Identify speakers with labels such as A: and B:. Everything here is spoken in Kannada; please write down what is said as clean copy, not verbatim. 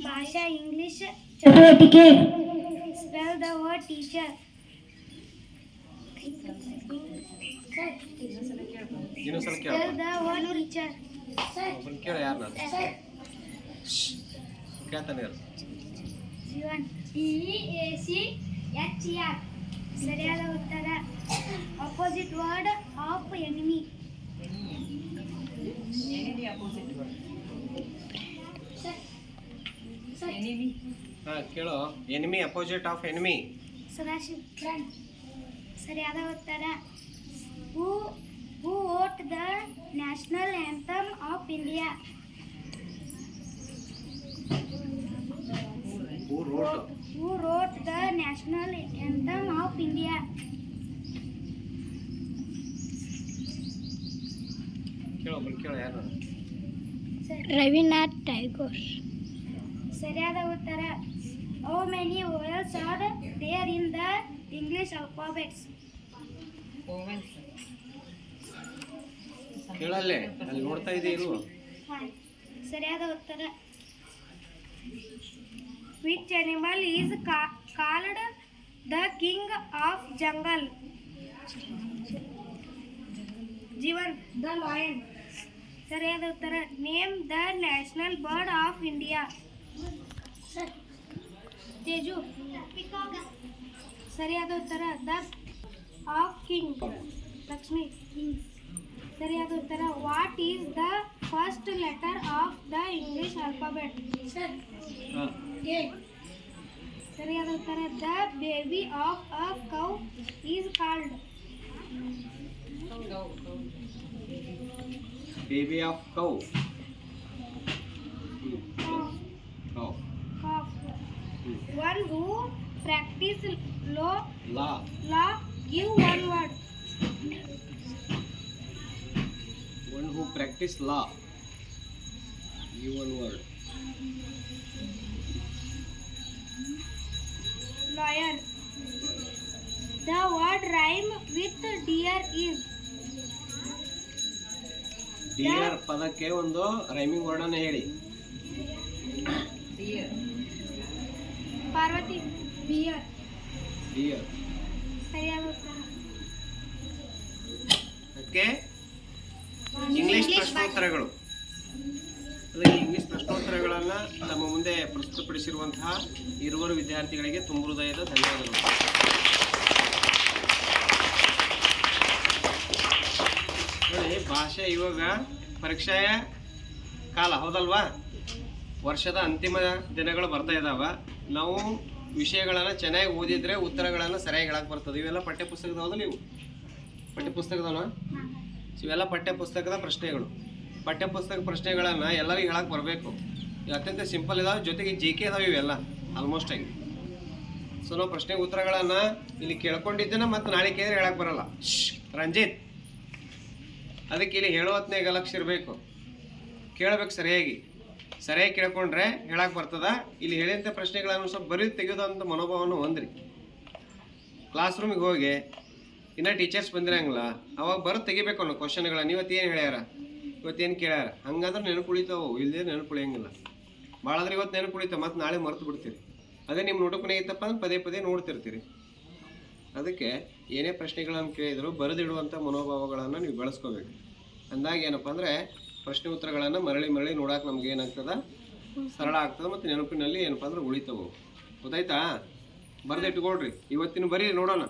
A: ಭಾಷಾ ಇಂಗ್ಲಿಷ್ ಚಟುವಟಿಕೆ. Spell the word teacher. Spell the word teacher. Jeevan. EACHER. ಸರಿಯಾದ ಉತ್ತರ. Opposite word of enemy.
B: ಕೇಳೋ. Enemy opposite of enemy.
A: ಸರಿಯಾದ ಉತ್ತರ. Who wrote the national anthem of India. Who wrote the national anthem of India?
B: ಕೇಳೋ ಯಾರು?
A: ರವೀಂದ್ರನಾಥ್ ಟ್ಯಾಗೋರ್. ಸರಿಯಾದ ಉತ್ತರ. How many vowels are there in the English alphabets?
B: ಕೇಳಲ್ಲೇ ಅಲ್ಲಿ ನೋಡ್ತಾ ಇದೆ ಇರು.
A: ಸರಿಯಾದ ಉತ್ತರ. Which animal is called the king of jungle? Jeevan. The lion. ಸರಿಯಾದ ಉತ್ತರ. Name the national bird of India. Teju. ಸರಿಯಾದ ಉತ್ತರ. The of king. ಲಕ್ಷ್ಮಿ. ಸರಿಯಾದ ಉತ್ತರ. What is the first letter of the English alphabet? ಸರಿಯಾದ ಉತ್ತರ. The baby of a cow is called.
B: Baby of cow.
A: Calf. One who practice law give one word.
B: One who practice law give one word.
A: Lawyer. The word rhyme with deer is.
B: Dear ಪದಕ್ಕೆ ಒಂದು ರೈಮಿಂಗ್ ವರ್ಡ್ ಅನ್ನು ಹೇಳಿ.
A: ಪಾರ್ವತಿ. ಬಿಯರ್.
B: ಡಿಯರ್.
A: ಸರಿಯಾದ ಉತ್ತರ.
B: ಓಕೆ. ಇಂಗ್ಲಿಷ್ ಪ್ರಶ್ನೋತ್ತರಗಳು. ಇಂಗ್ಲಿಷ್ ಪ್ರಶ್ನೋತ್ತರಗಳನ್ನು ನಮ್ಮ ಮುಂದೆ ಪ್ರಸ್ತುತಪಡಿಸಿರುವಂತಹ ಇರುವರು ವಿದ್ಯಾರ್ಥಿಗಳಿಗೆ ತುಂಬ ಹೃದಯದ ಧನ್ಯವಾದಗಳು. ನೋಡಿ, ಭಾಷೆ ಇವಾಗ ಪರೀಕ್ಷೆಯ ಕಾಲ ಹೌದಲ್ವಾ? ವರ್ಷದ ಅಂತಿಮ ದಿನಗಳು ಬರ್ತಾ ಇದ್ದಾವ. ನಾವು ವಿಷಯಗಳನ್ನು ಚೆನ್ನಾಗಿ ಓದಿದ್ರೆ ಉತ್ತರಗಳನ್ನು ಸರಿಯಾಗಿ ಹೇಳಕ್ಕೆ ಬರ್ತದೆ. ಇವೆಲ್ಲ ಪಠ್ಯಪುಸ್ತಕದವಲ್ಲ, ಇವು ಪಠ್ಯಪುಸ್ತಕದವ. ಇವೆಲ್ಲ ಪಠ್ಯಪುಸ್ತಕದ ಪ್ರಶ್ನೆಗಳು. ಪಠ್ಯಪುಸ್ತಕ ಪ್ರಶ್ನೆಗಳನ್ನು ಎಲ್ಲರಿಗೂ ಹೇಳಕ್ಕೆ ಬರಬೇಕು. ಇವು ಅತ್ಯಂತ ಸಿಂಪಲ್ ಇದಾವೆ, ಜೊತೆಗೆ GK ಇದಾವೆ ಇವೆಲ್ಲ ಆಲ್ಮೋಸ್ಟ್ ಆಗಿ. ಸೊ ನಾವು ಪ್ರಶ್ನೆ ಉತ್ತರಗಳನ್ನು ಇಲ್ಲಿ ಕೇಳ್ಕೊಂಡಿದ್ದೇನೆ ಮತ್ತು ನಾಳೆ ಕೇಳಿದ್ರೆ ಹೇಳಕ್ಕೆ ಬರಲ್ಲ. ರಂಜಿತ್, ಅದಕ್ಕೆ ಇಲ್ಲಿ ಹೇಳೋ ಹೊತ್ನಾಗ ಲಕ್ಷ ಇರಬೇಕು, ಕೇಳಬೇಕು ಸರಿಯಾಗಿ ಕೇಳ್ಕೊಂಡ್ರೆ ಹೇಳಕ್ಕೆ ಬರ್ತದ. ಇಲ್ಲಿ ಹೇಳಿದಂಥ ಪ್ರಶ್ನೆಗಳನ್ನು ಸ್ವಲ್ಪ ಬರೀ ತೆಗೆಯೋದಂಥ ಮನೋಭಾವವನ್ನು ಹೊಂದ್ರಿ. ಕ್ಲಾಸ್ ರೂಮಿಗೆ ಹೋಗಿ ಇನ್ನೂ ಟೀಚರ್ಸ್ ಬಂದಿರಂಗಿಲ್ಲ, ಅವಾಗ ಬರೋದು ತೆಗಿಬೇಕು ಅನ್ನೋ ಕ್ವಶನ್ಗಳನ್ನ. ಇವತ್ತೇನು ಹೇಳ್ಯಾರ, ಇವತ್ತೇನು ಕೇಳ್ಯಾರ, ಹಂಗಾದ್ರೆ ನೆನಪು ಉಳಿತಾವು, ಇಲ್ಲದೆ ನೆನಪು ಉಳಿಯಂಗಿಲ್ಲ. ಭಾಳಾದ್ರೆ ಇವತ್ತು ನೆನಪು ಉಳಿತಾವೆ, ಮತ್ತು ನಾಳೆ ಮರೆತು ಬಿಡ್ತೀರಿ. ಅದೇ ನಿಮ್ಮ ನೋಟಕ್ಕನೇ ಇತ್ತಪ್ಪ ಅಂದ್ರೆ ಪದೇ ಪದೇ ನೋಡ್ತಿರ್ತೀರಿ. ಅದಕ್ಕೆ ಏನೇ ಪ್ರಶ್ನೆಗಳನ್ನು ಕೇಳಿದ್ರು ಬರೆದಿಡುವಂಥ ಮನೋಭಾವಗಳನ್ನು ನೀವು ಬೆಳೆಸ್ಕೋಬೇಕು. ಅಂದಾಗ ಏನಪ್ಪ ಅಂದರೆ ಪ್ರಶ್ನೆ ಉತ್ತರಗಳನ್ನು ಮರಳಿ ನೋಡೋಕೆ ನಮ್ಗೆ ಏನಾಗ್ತದೆ, ಸರಳ ಆಗ್ತದೆ, ಮತ್ತು ನೆನಪಿನಲ್ಲಿ ಏನಪ್ಪ ಅಂದ್ರೆ ಉಳಿತಾವೆ. ಗೊತ್ತಾಯ್ತಾ? ಬರೆದಿಟ್ಕೊಳ್ರಿ, ಇವತ್ತಿನ ಬರೀ ನೋಡೋಣ.